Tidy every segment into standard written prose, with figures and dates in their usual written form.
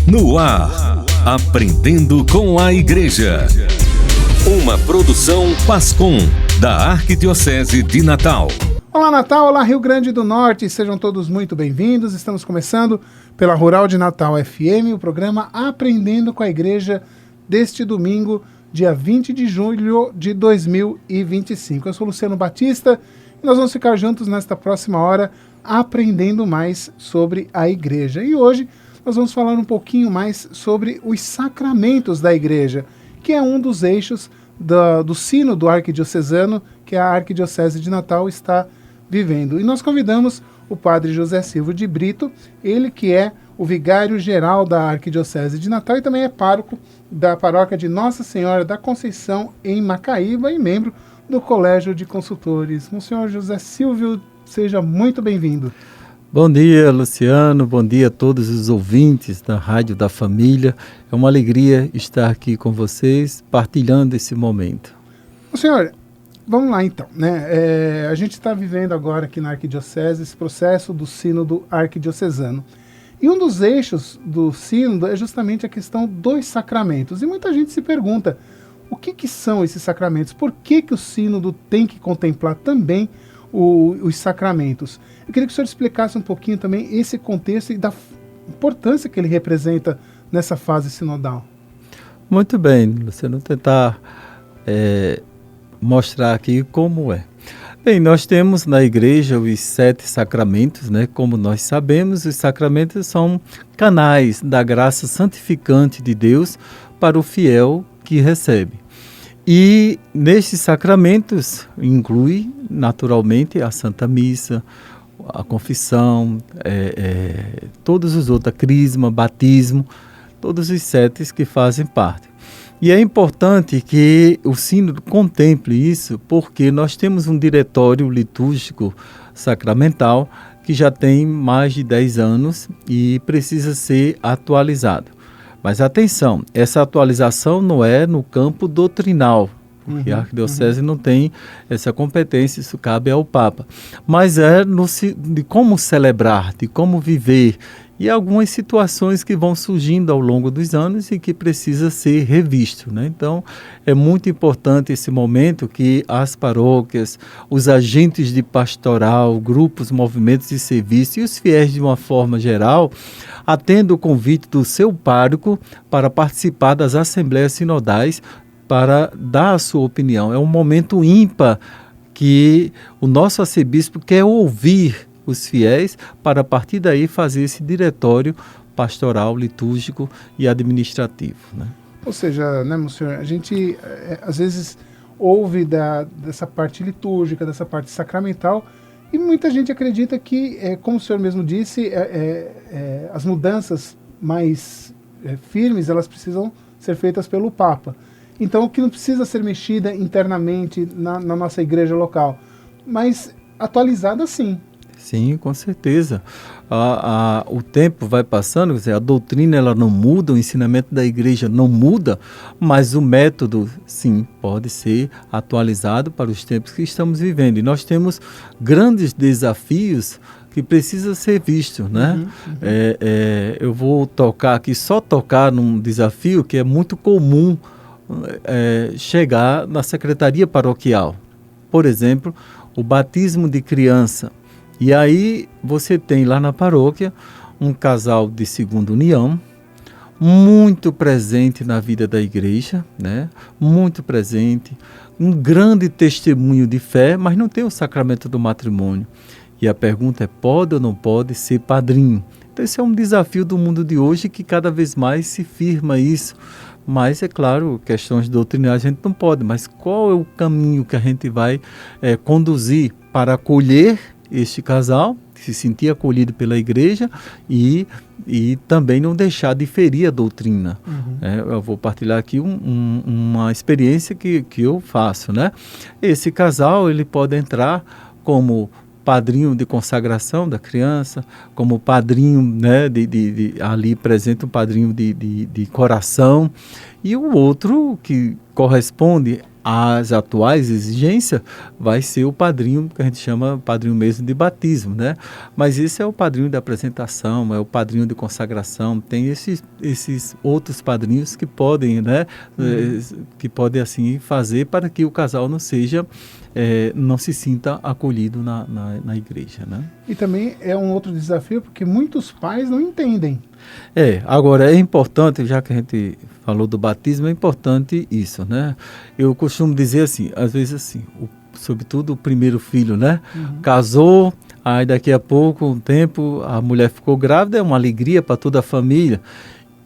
No ar, Aprendendo com a Igreja. Uma produção Pascom, da Arquidiocese de Natal. Olá Natal, olá Rio Grande do Norte, sejam todos muito bem-vindos. Estamos começando pela Rural de Natal FM, o programa Aprendendo com a Igreja deste domingo, dia 20 de julho de 2025. Eu sou Luciano Batista e nós vamos ficar juntos nesta próxima hora aprendendo mais sobre a Igreja. E hoje nós vamos falar um pouquinho mais sobre os sacramentos da Igreja, que é um dos eixos do sínodo arquidiocesano que a Arquidiocese de Natal está vivendo. E nós convidamos o padre José Silva de Brito, ele que é o vigário-geral da Arquidiocese de Natal e também é pároco da paróquia de Nossa Senhora da Conceição em Macaíba e membro do Colégio de Consultores. Monsenhor José Silvio, seja muito bem-vindo. Bom dia, Luciano, bom dia a todos os ouvintes da Rádio da Família. É uma alegria estar aqui com vocês, partilhando esse momento. Senhor, vamos lá então, né? A gente está vivendo agora aqui na Arquidiocese esse processo do sínodo arquidiocesano. E um dos eixos do sínodo é justamente a questão dos sacramentos. E muita gente se pergunta, o que são esses sacramentos? Por que o sínodo tem que contemplar também os sacramentos? Eu queria que o senhor explicasse um pouquinho também esse contexto e da importância que ele representa nessa fase sinodal. Muito bem, Luciano, vou tentar mostrar aqui como é. Bem, nós temos na igreja os 7 sacramentos, né? Como nós sabemos, os sacramentos são canais da graça santificante de Deus para o fiel que recebe. E nestes sacramentos inclui naturalmente a Santa Missa, a confissão, todos os outros, a crisma, batismo, todos os 7 que fazem parte. E é importante que o sínodo contemple isso, porque nós temos um diretório litúrgico sacramental que já tem mais de 10 anos e precisa ser atualizado. Mas atenção, essa atualização não é no campo doutrinal, porque a Arquidiocese não tem essa competência, isso cabe ao Papa. Mas é de como celebrar, de como viver, e algumas situações que vão surgindo ao longo dos anos e que precisa ser revisto, né? Então, é muito importante esse momento que as paróquias, os agentes de pastoral, grupos, movimentos de serviço e os fiéis de uma forma geral atendam o convite do seu pároco para participar das assembleias sinodais para dar a sua opinião. É um momento ímpar que o nosso arcebispo quer ouvir os fiéis para a partir daí fazer esse diretório pastoral, litúrgico e administrativo, né? Ou seja, né, Monsenhor, a gente às vezes ouve dessa parte litúrgica, dessa parte sacramental, e muita gente acredita que, como o senhor mesmo disse, as mudanças mais firmes, elas precisam ser feitas pelo Papa. Então, que não precisa ser mexida internamente na nossa igreja local, mas atualizada sim. Sim, com certeza. O tempo vai passando, quer dizer, a doutrina ela não muda, o ensinamento da igreja não muda, mas o método, sim, pode ser atualizado para os tempos que estamos vivendo. E nós temos grandes desafios que precisam ser vistos, né? Eu vou só tocar num desafio que é muito comum chegar na secretaria paroquial. Por exemplo, o batismo de criança. E aí você tem lá na paróquia um casal de segunda união, muito presente na vida da igreja, né? Muito presente, um grande testemunho de fé, mas não tem o sacramento do matrimônio. E a pergunta é, pode ou não pode ser padrinho? Então esse é um desafio do mundo de hoje que cada vez mais se firma isso. Mas, é claro, questões doutrinárias a gente não pode, mas qual é o caminho que a gente vai conduzir para acolher este casal, se sentir acolhido pela igreja e também não deixar de ferir a doutrina. Eu vou partilhar aqui uma experiência que eu faço, né? Esse casal ele pode entrar como padrinho de consagração da criança, como padrinho, né, ali presente um padrinho de coração, e o outro que corresponde às atuais exigências, vai ser o padrinho, que a gente chama padrinho mesmo de batismo, né? Mas esse é o padrinho de apresentação, é o padrinho de consagração, tem esses outros padrinhos que podem, né? Que podem assim fazer para que o casal não seja, não se sinta acolhido na igreja, né? E também é um outro desafio, porque muitos pais não entendem. Agora é importante, já que a gente falou do batismo, é importante isso, né? Eu costumo dizer assim, às vezes assim, sobretudo o primeiro filho, né? Casou, aí daqui a pouco, um tempo, a mulher ficou grávida, é uma alegria para toda a família.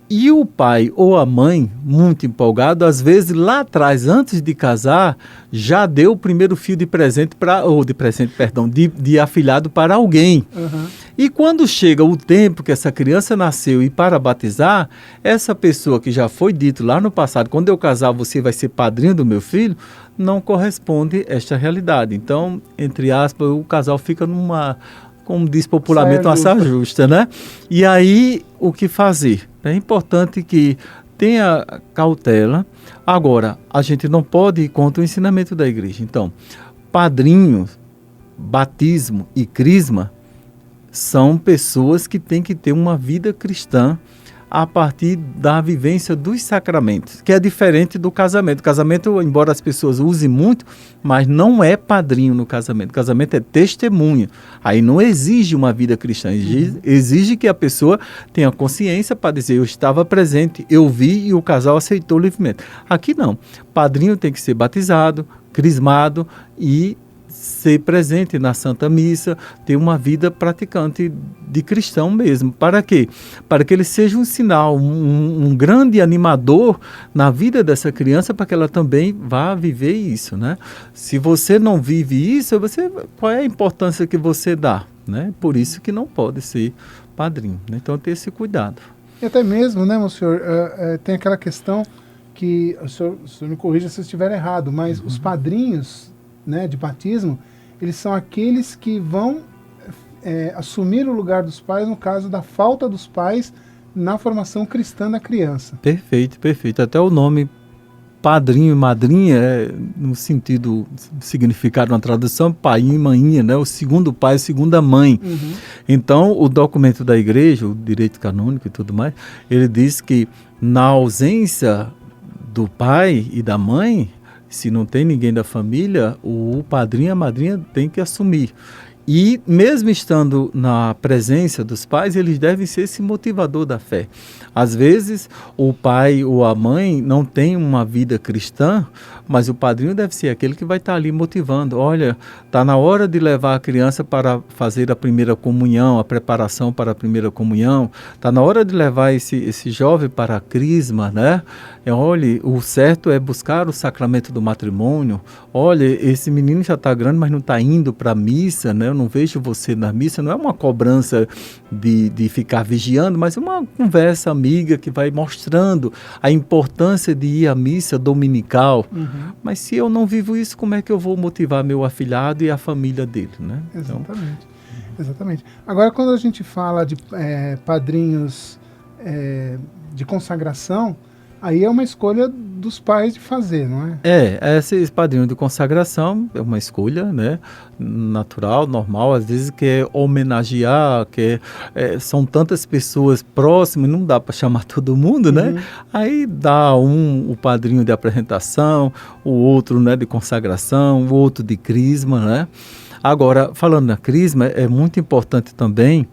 E o pai ou a mãe, muito empolgado, às vezes lá atrás, antes de casar, já deu o primeiro filho de presente de afilhado para alguém. E quando chega o tempo que essa criança nasceu e para batizar, essa pessoa que já foi dito lá no passado, quando eu casar você vai ser padrinho do meu filho, não corresponde a esta realidade. Então, entre aspas, o casal fica como diz popularmente, uma saia justa, né? E aí, o que fazer? É importante que tenha cautela. Agora, a gente não pode ir contra o ensinamento da igreja. Então, padrinho, batismo e crisma são pessoas que têm que ter uma vida cristã a partir da vivência dos sacramentos, que é diferente do casamento. O casamento, embora as pessoas usem muito, mas não é padrinho no casamento. O casamento é testemunha. Aí não exige uma vida cristã, exige que a pessoa tenha consciência para dizer, eu estava presente, eu vi e o casal aceitou livremente. Aqui não. Padrinho tem que ser batizado, crismado e ser presente na Santa Missa, ter uma vida praticante de cristão mesmo. Para quê? Para que ele seja um sinal, um grande animador na vida dessa criança, para que ela também vá viver isso, né? Se você não vive isso, qual é a importância que você dá, né? Por isso que não pode ser padrinho, né? Então, ter esse cuidado. E até mesmo, né, monsenhor, tem aquela questão que, o senhor me corrija se eu estiver errado, mas os padrinhos, né, de batismo, eles são aqueles que vão assumir o lugar dos pais no caso da falta dos pais na formação cristã da criança. Perfeito, perfeito. Até o nome padrinho e madrinha, no sentido, significado na tradução, pai e mãinha, né? O segundo pai, a segunda mãe. Então, o documento da igreja, o direito canônico e tudo mais, ele diz que na ausência do pai e da mãe, se não tem ninguém da família, o padrinho e a madrinha tem que assumir. E mesmo estando na presença dos pais, eles devem ser esse motivador da fé. Às vezes, o pai ou a mãe não tem uma vida cristã, mas o padrinho deve ser aquele que vai estar ali motivando. Olha, está na hora de levar a criança para fazer a primeira comunhão, a preparação para a primeira comunhão. Está na hora de levar esse jovem para a crisma, né? Olha, o certo é buscar o sacramento do matrimônio. Olha, esse menino já está grande, mas não está indo para a missa, né? Eu não vejo você na missa. Não é uma cobrança de ficar vigiando, mas é uma conversa amiga que vai mostrando a importância de ir à missa dominical. Mas se eu não vivo isso, como é que eu vou motivar meu afilhado e a família dele, né? Exatamente. Exatamente. Agora, quando a gente fala de padrinhos de consagração, aí é uma escolha dos pais de fazer, não é? Esse padrinho de consagração é uma escolha, né, natural, normal, às vezes quer homenagear, são tantas pessoas próximas, não dá para chamar todo mundo, né? Aí dá o padrinho de apresentação, o outro, né, de consagração, o outro de crisma, né? Agora, falando na crisma, é muito importante também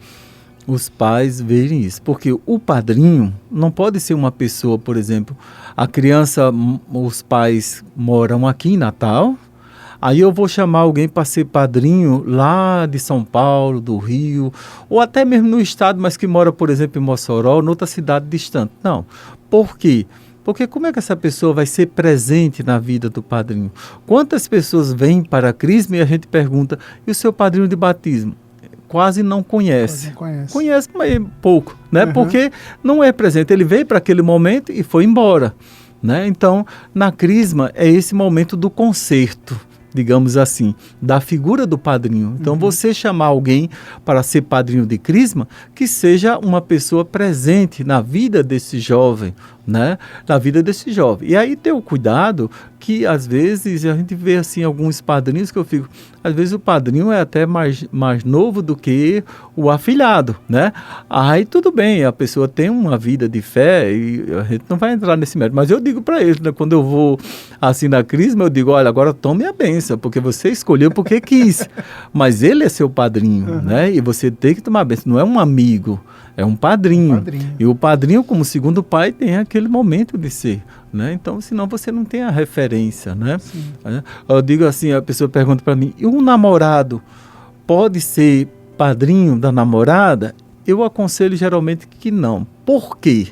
os pais verem isso, porque o padrinho não pode ser uma pessoa, por exemplo, a criança, os pais moram aqui em Natal, aí eu vou chamar alguém para ser padrinho lá de São Paulo, do Rio, ou até mesmo no estado, mas que mora, por exemplo, em Mossoró, ou noutra cidade distante. Não. Por quê? Porque como é que essa pessoa vai ser presente na vida do padrinho? Quantas pessoas vêm para a crisma e a gente pergunta, e o seu padrinho de batismo? Quase não conhece. Conhece, mas pouco, né? Porque não é presente. Ele veio para aquele momento e foi embora, né? Então, na crisma é esse momento do concerto, digamos assim, da figura do padrinho. Então, você chamar alguém para ser padrinho de crisma, que seja uma pessoa presente na vida desse jovem né, na vida desse jovem. E aí ter o cuidado que, às vezes, a gente vê assim alguns padrinhos que eu fico... Às vezes o padrinho é até mais novo do que o afilhado, né? Aí tudo bem, a pessoa tem uma vida de fé e a gente não vai entrar nesse mérito. Mas eu digo para ele, né, quando eu vou assim na crisma, eu digo, olha, agora tome a bênção, porque você escolheu porque quis. Mas ele é seu padrinho, né? E você tem que tomar a bênção. Não é um amigo, é um padrinho. E o padrinho, como segundo pai, tem aquele momento de ser, né? Então, senão você não tem a referência, né? Eu digo assim, a pessoa pergunta para mim, e um namorado pode ser padrinho da namorada? Eu aconselho geralmente que não. Por quê?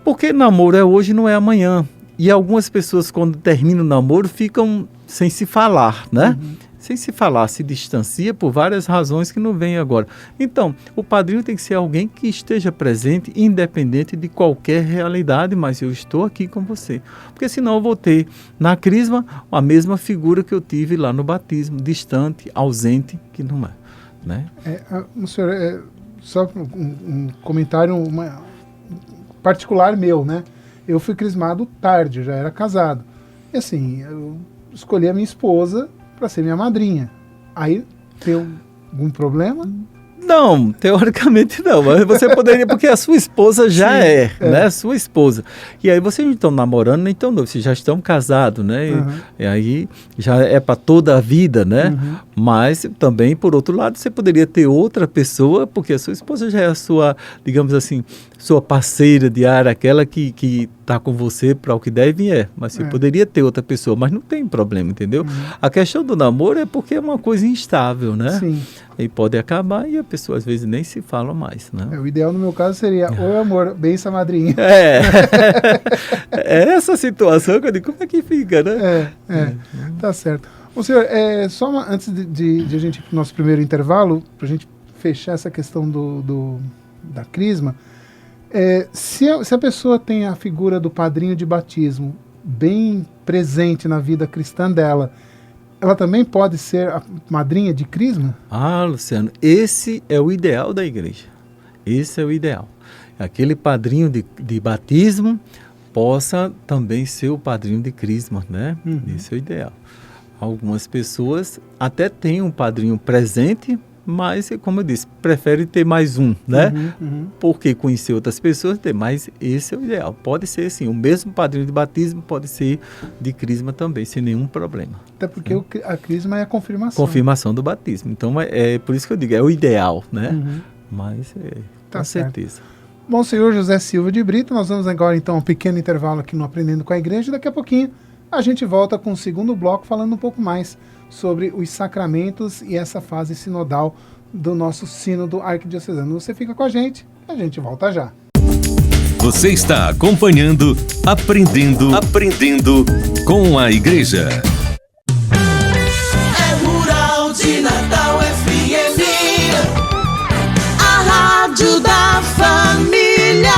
Porque namoro é hoje, não é amanhã. E algumas pessoas, quando terminam o namoro, ficam sem se falar, né? Sem se falar, se distancia por várias razões que não vêm agora. Então, o padrinho tem que ser alguém que esteja presente, independente de qualquer realidade, mas eu estou aqui com você. Porque senão eu vou ter na crisma a mesma figura que eu tive lá no batismo, distante, ausente, que não é. Né? Senhor, só um comentário particular meu, né? Eu fui crismado tarde, eu já era casado. E assim, eu escolhi a minha esposa para ser minha madrinha. Aí tem algum problema? Não, teoricamente não, mas você poderia, porque a sua esposa já né, sua esposa. E aí vocês não estão namorando nem tão novo, vocês já estão casados, né? E aí já é para toda a vida, né? Mas também, por outro lado, você poderia ter outra pessoa, porque a sua esposa já é a sua, digamos assim, sua parceira diária, aquela que está com você para o que der e vier. Mas você poderia ter outra pessoa, mas não tem problema, entendeu? A questão do namoro é porque é uma coisa instável, né? Sim. E pode acabar e a pessoa às vezes nem se fala mais, né? O ideal no meu caso seria, oi amor, benção madrinha. É essa situação que eu digo, como é que fica, né? Tá certo. Ô senhor, só antes de a gente ir para o nosso primeiro intervalo, para a gente fechar essa questão da crisma, se a pessoa tem a figura do padrinho de batismo bem presente na vida cristã dela, ela também pode ser a madrinha de crisma? Ah, Luciano, esse é o ideal da igreja. Esse é o ideal. Aquele padrinho de batismo possa também ser o padrinho de crisma, né? Esse é o ideal. Algumas pessoas até têm um padrinho presente, mas, como eu disse, prefere ter mais um, né? Porque conhecer outras pessoas, mas esse é o ideal. Pode ser, sim, o mesmo padrinho de batismo pode ser de crisma também, sem nenhum problema. Até porque a crisma é a confirmação. Confirmação do batismo. Então, é por isso que eu digo, é o ideal, né? Mas, com certeza. Bom, senhor José Silva de Brito, nós vamos agora, então, um pequeno intervalo aqui no Aprendendo com a Igreja. Daqui a pouquinho, a gente volta com o segundo bloco, falando um pouco mais sobre os sacramentos e essa fase sinodal do nosso sínodo arquidiocesano. Você fica com a gente volta já. Você está acompanhando Aprendendo com a Igreja. É Rural de Natal FM, a rádio da família,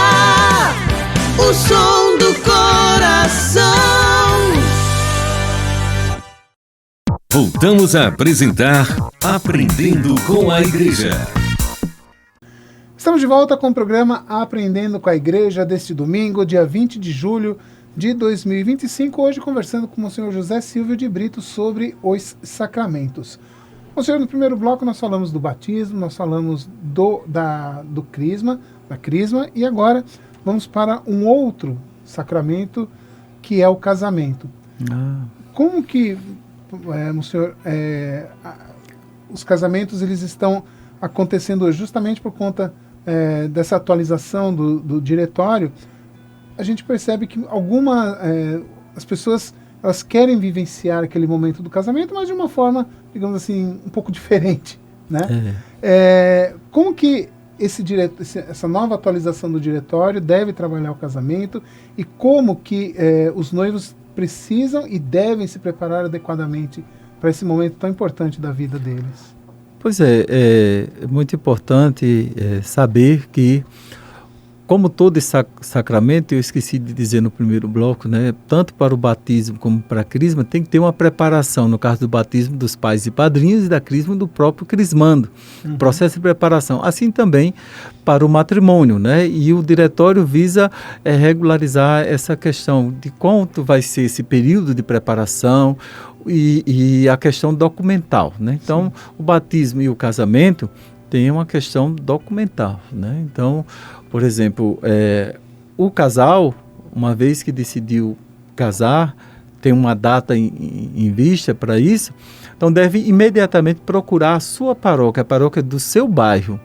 o som do coração. Voltamos a apresentar Aprendendo com a Igreja. Estamos de volta com o programa Aprendendo com a Igreja deste domingo, dia 20 de julho de 2025. Hoje conversando com o senhor José Silva de Brito sobre os sacramentos. O senhor, no primeiro bloco nós falamos do batismo, nós falamos do crisma, da crisma, e agora vamos para um outro sacramento que é o casamento. Como que... senhor, os casamentos eles estão acontecendo hoje justamente por conta dessa atualização do diretório. A gente percebe que as pessoas elas querem vivenciar aquele momento do casamento, mas de uma forma, digamos assim, um pouco diferente, né? Como que essa nova atualização do diretório deve trabalhar o casamento e como que os noivos precisam e devem se preparar adequadamente para esse momento tão importante da vida deles? Pois é muito importante saber que como todo esse sacramento, eu esqueci de dizer no primeiro bloco, né, tanto para o batismo como para a crisma, tem que ter uma preparação, no caso do batismo dos pais e padrinhos e da crisma do próprio crismando, processo de preparação. Assim também para o matrimônio, né, e o diretório visa regularizar essa questão de quanto vai ser esse período de preparação e a questão documental, né. Então, o batismo e o casamento tem uma questão documental, né. Então, por exemplo, o casal, uma vez que decidiu casar, tem uma data em vista para isso, então deve imediatamente procurar a sua paróquia, a paróquia do seu bairro,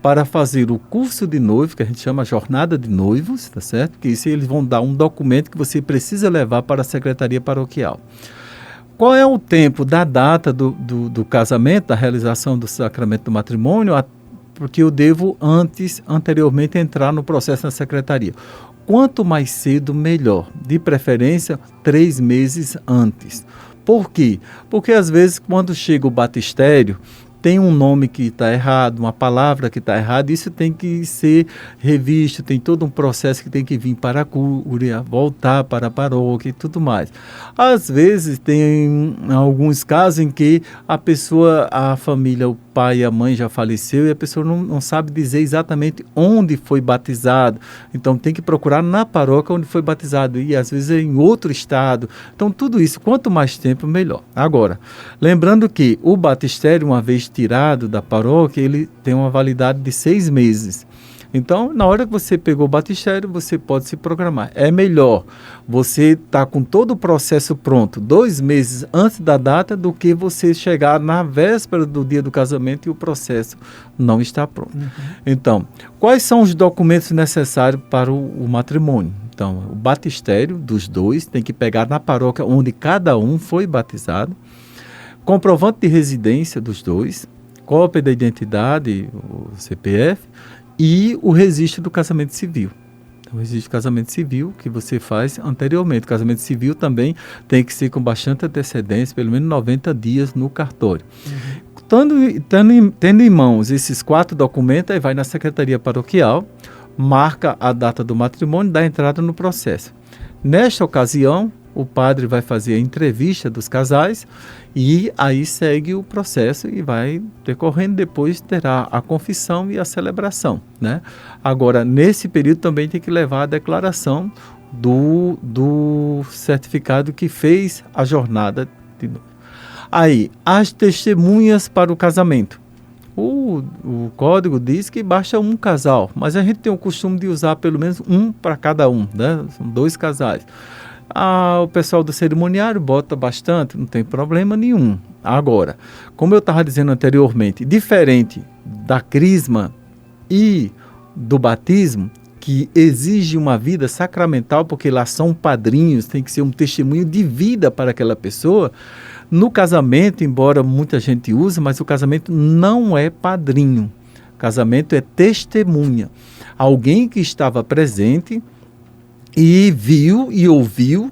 para fazer o curso de noivo, que a gente chama jornada de noivos, tá certo? Que isso eles vão dar um documento que você precisa levar para a secretaria paroquial. Qual é o tempo da data do casamento, da realização do sacramento do matrimônio? Porque eu devo anteriormente entrar no processo na secretaria. Quanto mais cedo, melhor. De preferência, 3 meses antes. Por quê? Porque às vezes quando chega o batistério, tem um nome que está errado, uma palavra que está errada, isso tem que ser revisto, tem todo um processo que tem que vir para a cúria, voltar para a paróquia e tudo mais. Às vezes tem alguns casos em que a família, o pai e a mãe já faleceu e a pessoa não sabe dizer exatamente onde foi batizado, então tem que procurar na paróquia onde foi batizado e às vezes é em outro estado. Então tudo isso, quanto mais tempo, melhor. Agora, lembrando que o batistério, uma vez tirado da paróquia, ele tem uma validade de 6 meses. Então, na hora que você pegou o batistério, você pode se programar. É melhor você estar com todo o processo pronto 2 meses antes da data do que você chegar na véspera do dia do casamento e o processo não está pronto. Então, quais são os documentos necessários para o matrimônio? Então, o batistério dos dois tem que pegar na paróquia onde cada um foi batizado, comprovante de residência dos dois, cópia da identidade, o CPF, e o registro do casamento civil. Então, o registro do casamento civil que você faz anteriormente. O casamento civil também tem que ser com bastante antecedência, pelo menos 90 dias no cartório. Tendo em mãos esses 4 documentos, aí vai na secretaria paroquial, marca a data do matrimônio, dá entrada no processo. Nesta ocasião, o padre vai fazer a entrevista dos casais e aí segue o processo e vai decorrendo, depois terá a confissão e a celebração, né? Agora, nesse período também tem que levar a declaração do certificado que fez a jornada de noivo. Aí, as testemunhas para o casamento. O código diz que basta um casal, mas a gente tem o costume de usar pelo menos um para cada um, né? São 2 casais. O pessoal do cerimoniário bota bastante, não tem problema nenhum. Agora, como eu estava dizendo anteriormente, diferente da crisma e do batismo, que exige uma vida sacramental, porque lá são padrinhos, tem que ser um testemunho de vida para aquela pessoa. No casamento, embora muita gente use, mas o casamento não é padrinho. O casamento é testemunha. Alguém que estava presente e viu e ouviu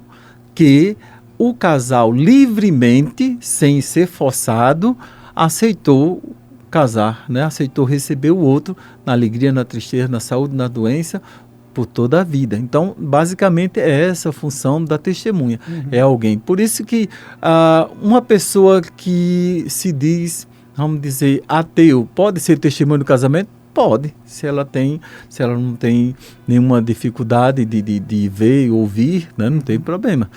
que o casal livremente, sem ser forçado, aceitou casar, né? Aceitou receber o outro na alegria, na tristeza, na saúde, na doença, por toda a vida. Então, basicamente, é essa a função da testemunha. É alguém. Por isso que uma pessoa que se diz, vamos dizer, ateu, pode ser testemunha do casamento? Pode, se ela não tem nenhuma dificuldade de ver e ouvir, né, não tem problema.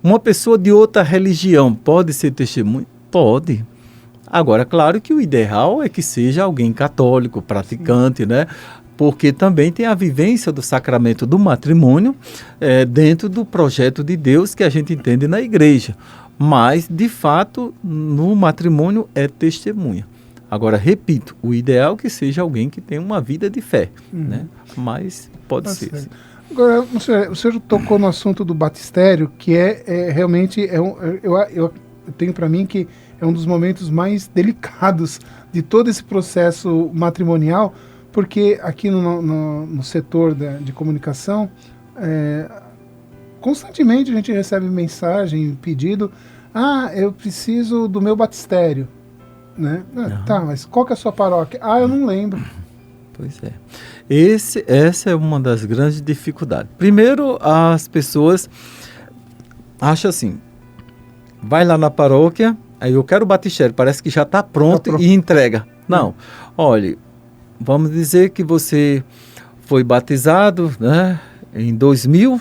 Uma pessoa de outra religião pode ser testemunha? Pode. Agora, claro que o ideal é que seja alguém católico, praticante, né? Porque também tem a vivência do sacramento do matrimônio dentro do projeto de Deus que a gente entende na igreja. Mas, de fato, no matrimônio é testemunha. Agora, repito, o ideal é que seja alguém que tenha uma vida de fé, né? Mas pode ser. Certo. Agora, o senhor tocou no assunto do batistério, que realmente, eu tenho para mim que é um dos momentos mais delicados de todo esse processo matrimonial, porque aqui no setor de comunicação, constantemente a gente recebe mensagem, pedido, eu preciso do meu batistério. Né? Tá, mas qual que é a sua paróquia? Eu não lembro. Pois é. Essa é uma das grandes dificuldades. Primeiro, as pessoas acham assim, vai lá na paróquia, aí eu quero o batistério, parece que já está pronto e entrega. Não, olha, vamos dizer que você foi batizado, né, em 2000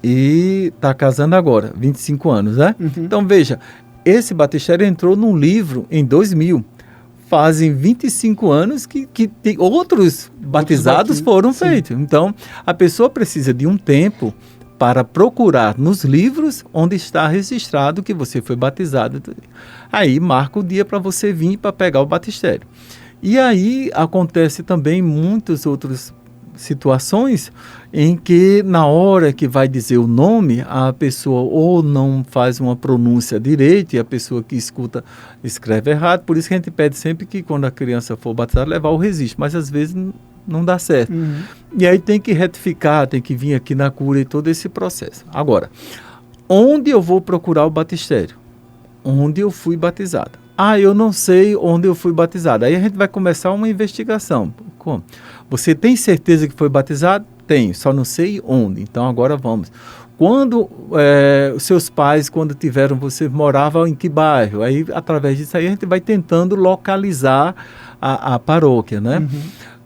e está casando agora, 25 anos, né? Então, veja, esse batistério entrou num livro em 2000. Fazem 25 anos que outros batizados foram feitos. Então, a pessoa precisa de um tempo para procurar nos livros onde está registrado que você foi batizado. Aí, marca o dia para você vir para pegar o batistério. E aí, acontece também muitas outras situações em que na hora que vai dizer o nome, a pessoa ou não faz uma pronúncia direita e a pessoa que escuta escreve errado. Por isso que a gente pede sempre que quando a criança for batizada, levar o registro, mas às vezes não dá certo. E aí tem que retificar, tem que vir aqui na cura e todo esse processo. Agora, onde eu vou procurar o batistério? Onde eu fui batizado. Eu não sei onde eu fui batizado. Aí a gente vai começar uma investigação. Como? Você tem certeza que foi batizado? Tenho, só não sei onde. Então agora vamos. Quando os seus pais, quando tiveram, você morava em que bairro? Aí através disso aí a gente vai tentando localizar a paróquia, né?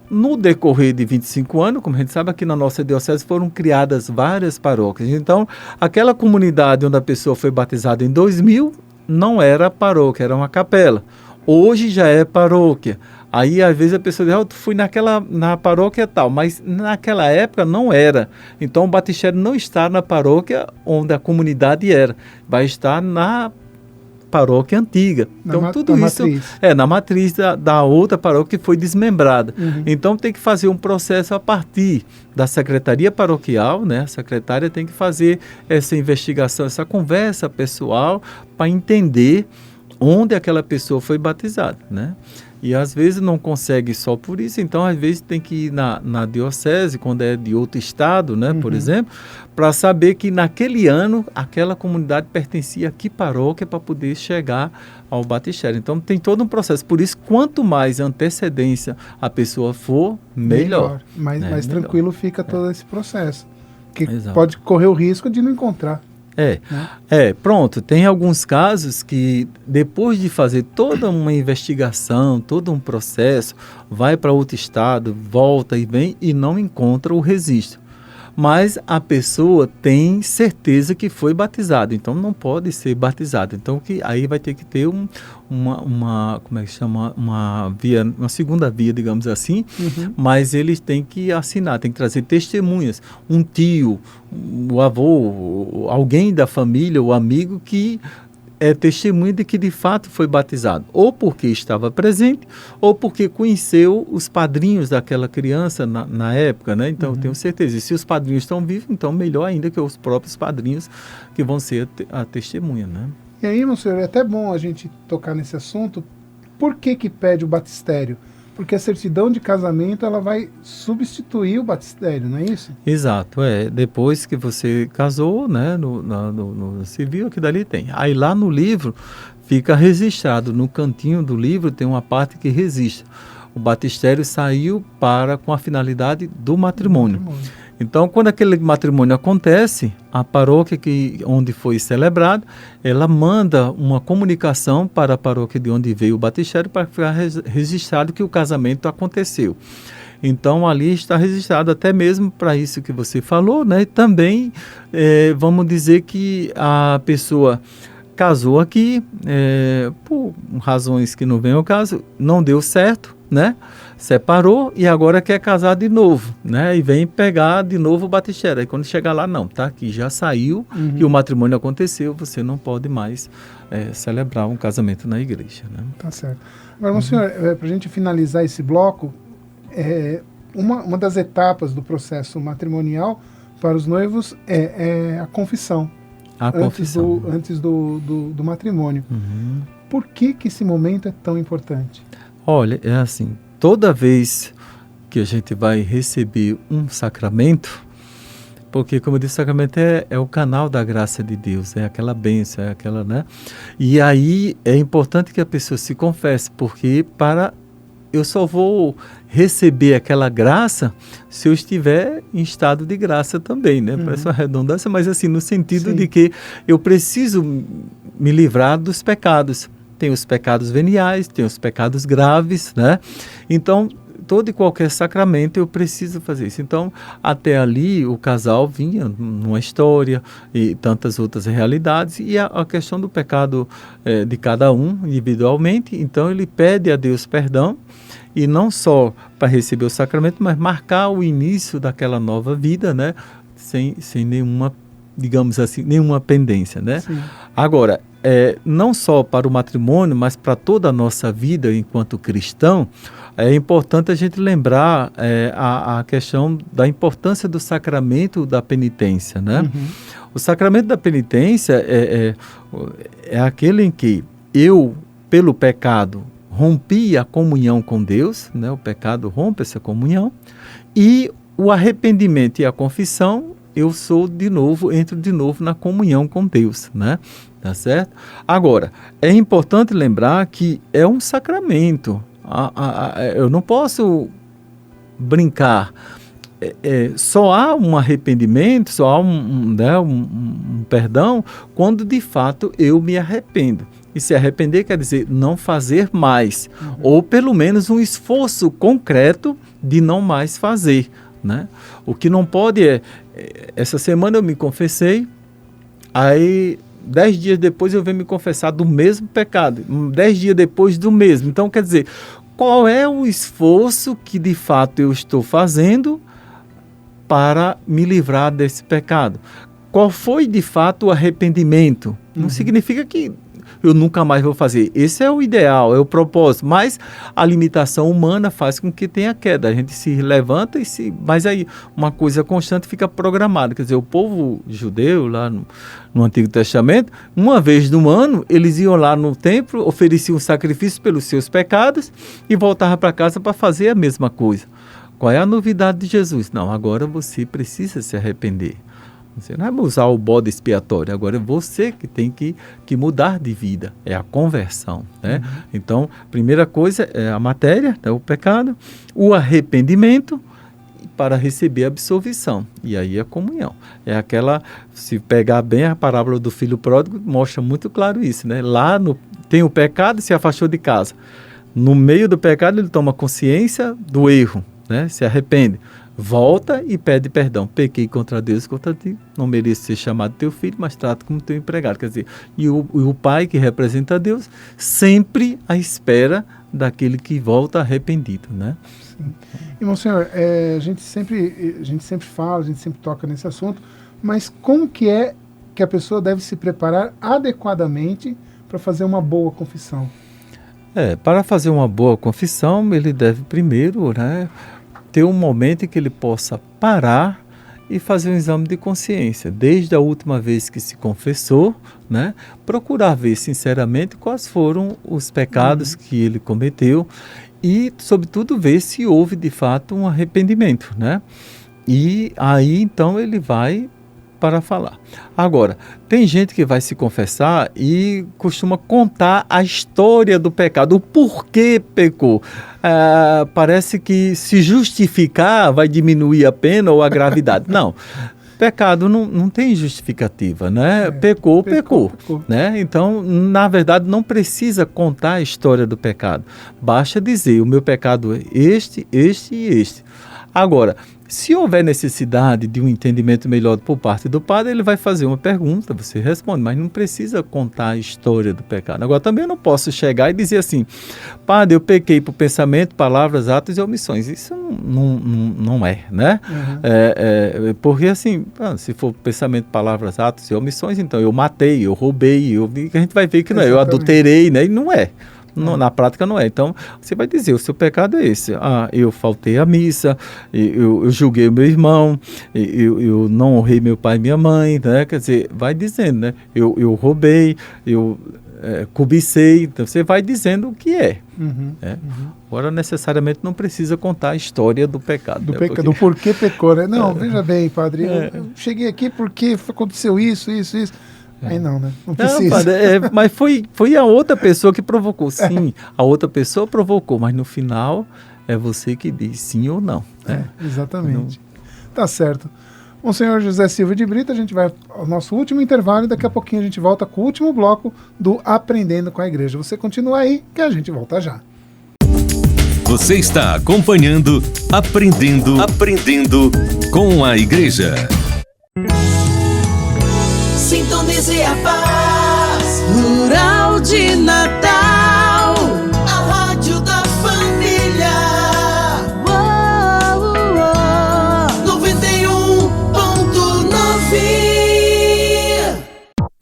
No decorrer de 25 anos, como a gente sabe, aqui na nossa diocese foram criadas várias paróquias. Então, aquela comunidade onde a pessoa foi batizada em 2000 não era paróquia, era uma capela. Hoje já é paróquia. Aí, às vezes, a pessoa diz, eu fui na paróquia tal, mas naquela época não era. Então, o batistério não está na paróquia onde a comunidade era. Vai estar na paróquia antiga. Então, tudo isso é na matriz da outra paróquia que foi desmembrada. Então, tem que fazer um processo a partir da secretaria paroquial, né? A secretária tem que fazer essa investigação, essa conversa pessoal para entender onde aquela pessoa foi batizada, né? E às vezes não consegue só por isso, então às vezes tem que ir na diocese, quando é de outro estado, né, por exemplo, para saber que naquele ano aquela comunidade pertencia a que paróquia para poder chegar ao batistério. Então tem todo um processo, por isso quanto mais antecedência a pessoa for, melhor. Mais melhor. Tranquilo fica todo esse processo, que pode correr o risco de não encontrar. Pronto, tem alguns casos que depois de fazer toda uma investigação, todo um processo, vai para outro estado, volta e vem e não encontra o registro. Mas a pessoa tem certeza que foi batizada, então não pode ser batizada. Então aí vai ter que ter uma como é que chama? Uma segunda via, digamos assim, mas eles têm que assinar, tem que trazer testemunhas, um tio, o avô, alguém da família, o amigo que é testemunha de que de fato foi batizado, ou porque estava presente, ou porque conheceu os padrinhos daquela criança na época, né? Então, eu tenho certeza. E se os padrinhos estão vivos, então melhor ainda que os próprios padrinhos que vão ser a testemunha, né? E aí, monsenhor, é até bom a gente tocar nesse assunto. Por que pede o batistério? Porque a certidão de casamento ela vai substituir o batistério, não é isso? Exato, depois que você casou, né, no civil, que dali tem. Aí lá no livro fica registrado, no cantinho do livro tem uma parte que registra. O batistério saiu com a finalidade do matrimônio. Então, quando aquele matrimônio acontece, a paróquia onde foi celebrado, ela manda uma comunicação para a paróquia de onde veio o batistério para ficar registrado que o casamento aconteceu. Então, ali está registrado até mesmo para isso que você falou, né? E também, vamos dizer que a pessoa casou aqui, por razões que não vem ao caso, não deu certo, né? Separou e agora quer casar de novo, né? E vem pegar de novo o batistério. Aí quando chegar lá, não, tá aqui, já saiu e o matrimônio aconteceu, você não pode mais celebrar um casamento na igreja, né? Tá certo. Agora, monsenhor, para a gente finalizar esse bloco, uma das etapas do processo matrimonial para os noivos é a confissão. Antes do matrimônio. Por que esse momento é tão importante? Olha, é assim, toda vez que a gente vai receber um sacramento, porque, como eu disse, o sacramento é o canal da graça de Deus, é aquela bênção, é aquela, né? E aí é importante que a pessoa se confesse, porque para eu só vou receber aquela graça se eu estiver em estado de graça também, né? Parece uma redundância, mas assim, no sentido de que eu preciso me livrar dos pecados. Tem os pecados veniais, tem os pecados graves, né? Então, todo e qualquer sacramento eu preciso fazer isso. Então, até ali o casal vinha numa história e tantas outras realidades, e a questão do pecado de cada um individualmente. Então, ele pede a Deus perdão, e não só para receber o sacramento, mas marcar o início daquela nova vida, né? Sem nenhuma, digamos assim, nenhuma pendência, né? Sim. Agora, não só para o matrimônio, mas para toda a nossa vida enquanto cristão, é importante a gente lembrar a questão da importância do sacramento da penitência, né? O sacramento da penitência é aquele em que eu, pelo pecado, rompi a comunhão com Deus, né? O pecado rompe essa comunhão, e o arrependimento e a confissão, eu entro de novo na comunhão com Deus, né? Tá certo? Agora, é importante lembrar que é um sacramento. Eu não posso brincar. Só há um arrependimento, só há um perdão quando de fato eu me arrependo. E se arrepender quer dizer não fazer mais, ou pelo menos um esforço concreto de não mais fazer, né? O que não pode essa semana eu me confessei, aí 10 dias depois eu venho me confessar do mesmo pecado, 10 dias depois do mesmo. Então, quer dizer, qual é o esforço que de fato eu estou fazendo para me livrar desse pecado? Qual foi de fato o arrependimento? Não significa que eu nunca mais vou fazer. Esse é o ideal, é o propósito, mas a limitação humana faz com que tenha queda. A gente se levanta mas aí uma coisa constante fica programada. Quer dizer, o povo judeu lá no Antigo Testamento, uma vez no ano, eles iam lá no templo, ofereciam sacrifício pelos seus pecados e voltavam para casa para fazer a mesma coisa. Qual é a novidade de Jesus? Não, agora você precisa se arrepender. Você não vai usar o bode expiatório, agora é você que tem que mudar de vida, é a conversão, né? Então, primeira coisa é a matéria, né, o pecado, o arrependimento para receber a absolvição, e aí a comunhão. É aquela, se pegar bem a parábola do filho pródigo, mostra muito claro isso, né? Lá tem o pecado, se afastou de casa. No meio do pecado ele toma consciência do erro, né? Se arrepende. Volta e pede perdão. Pequei contra Deus e contra ti. Não mereço ser chamado teu filho, mas trato como teu empregado. Quer dizer, e o pai que representa Deus, sempre à espera daquele que volta arrependido, né? Sim. E, Monsenhor, a gente sempre fala, a gente sempre toca nesse assunto, mas como que é que a pessoa deve se preparar adequadamente para fazer uma boa confissão? Para fazer uma boa confissão, ele deve primeiro, né, ter um momento em que ele possa parar e fazer um exame de consciência. Desde a última vez que se confessou, né, procurar ver sinceramente quais foram os pecados que ele cometeu e, sobretudo, ver se houve de fato um arrependimento, né? E aí, então, ele vai para falar. Agora, tem gente que vai se confessar e costuma contar a história do pecado, o porquê pecou. Parece que se justificar vai diminuir a pena ou a gravidade. Não. Pecado não tem justificativa, né? Pecou. Né? Então, na verdade, não precisa contar a história do pecado. Basta dizer, o meu pecado é este e este. Agora, se houver necessidade de um entendimento melhor por parte do padre, ele vai fazer uma pergunta, você responde, mas não precisa contar a história do pecado. Agora, também eu não posso chegar e dizer assim, padre, eu pequei por pensamento, palavras, atos e omissões. Isso não é, né? Porque assim, se for pensamento, palavras, atos e omissões, então eu matei, eu roubei, a gente vai ver que não é, eu adulterei, né? E não é. Na prática não é. Então, você vai dizer, o seu pecado é esse. Eu faltei à missa, eu julguei o meu irmão, eu não honrei meu pai e minha mãe, né? Quer dizer, vai dizendo, né? Eu roubei, eu cobicei. Então, você vai dizendo o que é. Agora, necessariamente, não precisa contar a história do pecado. Do porquê pecou, né? Não, veja bem, padre, eu cheguei aqui porque aconteceu isso. Aí não, né? Não Não, precisa. padre, mas foi a outra pessoa que provocou. Sim, a outra pessoa provocou, mas no final é você que diz sim ou não. Né? Exatamente. Tá certo. Monsenhor José Silva de Brito, a gente vai ao nosso último intervalo e daqui a pouquinho a gente volta com o último bloco do Aprendendo com a Igreja. Você continua aí que a gente volta já. Você está acompanhando Aprendendo com a Igreja. Sintonize a paz. Rural de Natal, a rádio da família. 91.9.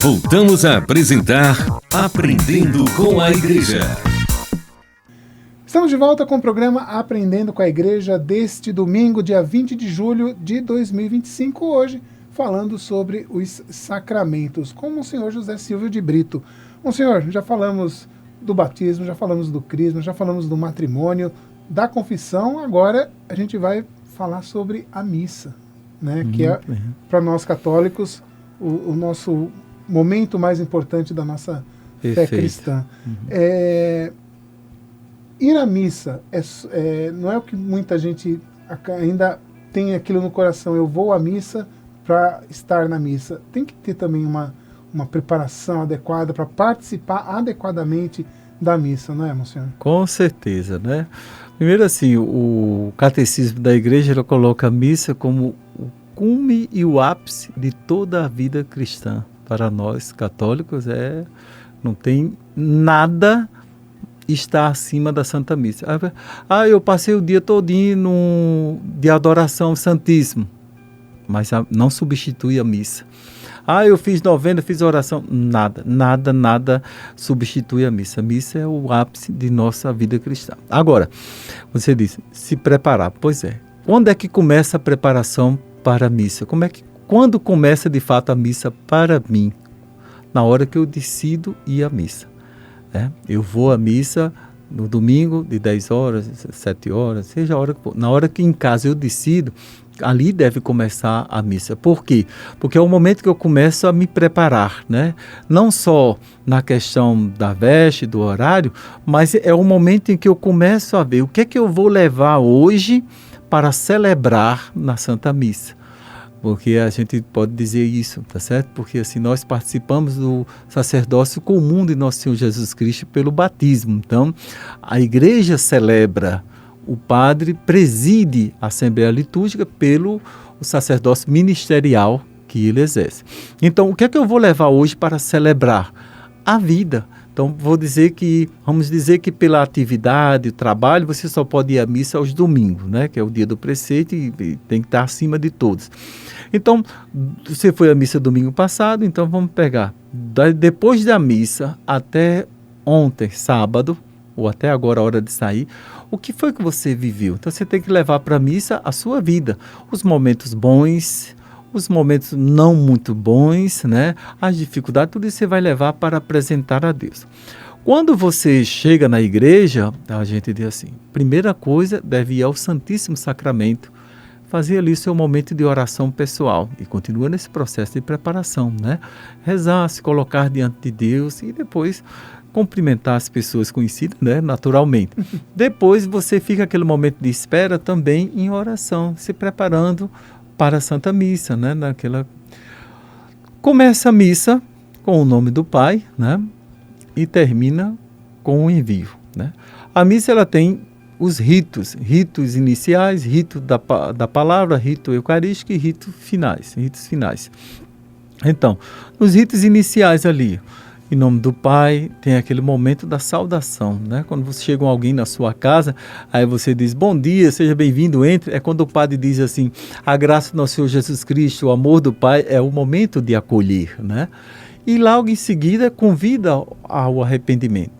Voltamos a apresentar Aprendendo com a Igreja. Estamos de volta com o programa Aprendendo com a Igreja deste domingo, dia 20 de julho de 2025, hoje falando sobre os sacramentos, com o Monsenhor José Silva de Brito. Monsenhor, já falamos do batismo, já falamos do crisma, já falamos do matrimônio, da confissão, agora a gente vai falar sobre a missa, né? Que é, para nós católicos, o nosso momento mais importante da nossa fé cristã. Ir à missa não é o que muita gente ainda tem aquilo no coração, eu vou à missa para estar na missa. Tem que ter também uma preparação adequada para participar adequadamente da missa, não é, Monsenhor? Com certeza, né? Primeiro assim, o catecismo da igreja ele coloca a missa como o cume e o ápice de toda a vida cristã. Para nós católicos não tem nada está acima da Santa Missa. Eu passei o dia todinho de adoração ao Santíssimo, mas não substitui a missa. Eu fiz novena, fiz oração. Nada substitui a missa. A missa é o ápice de nossa vida cristã. Agora, você disse, se preparar. Pois é. Quando é que começa a preparação para a missa? Quando começa de fato a missa para mim? Na hora que eu decido ir à missa. Eu vou à missa no domingo de 10 horas, 7 horas, seja a hora que for. Na hora que em casa eu decido, ali deve começar a missa. Por quê? Porque é o momento que eu começo a me preparar, né? Não só na questão da veste, do horário, mas é o momento em que eu começo a ver o que é que eu vou levar hoje para celebrar na Santa Missa. Porque a gente pode dizer isso, tá certo? Porque assim, nós participamos do sacerdócio comum de Nosso Senhor Jesus Cristo pelo batismo. Então, a igreja celebra, o padre preside a Assembleia Litúrgica pelo sacerdócio ministerial que ele exerce. Então, o que é que eu vou levar hoje para celebrar? A vida. Então, vamos dizer que pela atividade, o trabalho, você só pode ir à missa aos domingos, né? Que é o dia do preceito e tem que estar acima de todos. Então, você foi à missa domingo passado, então vamos pegar. Depois da missa até ontem, sábado, ou até agora a hora de sair, o que foi que você viveu? Então, você tem que levar para a missa a sua vida. Os momentos bons, os momentos não muito bons, né? As dificuldades, tudo isso você vai levar para apresentar a Deus. Quando você chega na igreja, a gente diz assim, primeira coisa, deve ir ao Santíssimo Sacramento, fazer ali o seu momento de oração pessoal e continua nesse processo de preparação, né? Rezar, se colocar diante de Deus e depois cumprimentar as pessoas conhecidas, né? Naturalmente. Depois você fica aquele momento de espera também em oração, se preparando para a Santa Missa, né? Começa a missa com o nome do Pai, né? E termina com o envio, né? A missa ela tem os ritos iniciais, rito da palavra, rito eucarístico e ritos finais. Então, nos ritos iniciais ali, em nome do Pai, tem aquele momento da saudação, né? Quando você chega alguém na sua casa, aí você diz, bom dia, seja bem-vindo, entre. É quando o padre diz assim, a graça do nosso Senhor Jesus Cristo, o amor do Pai, é o momento de acolher, né? E logo em seguida convida ao arrependimento.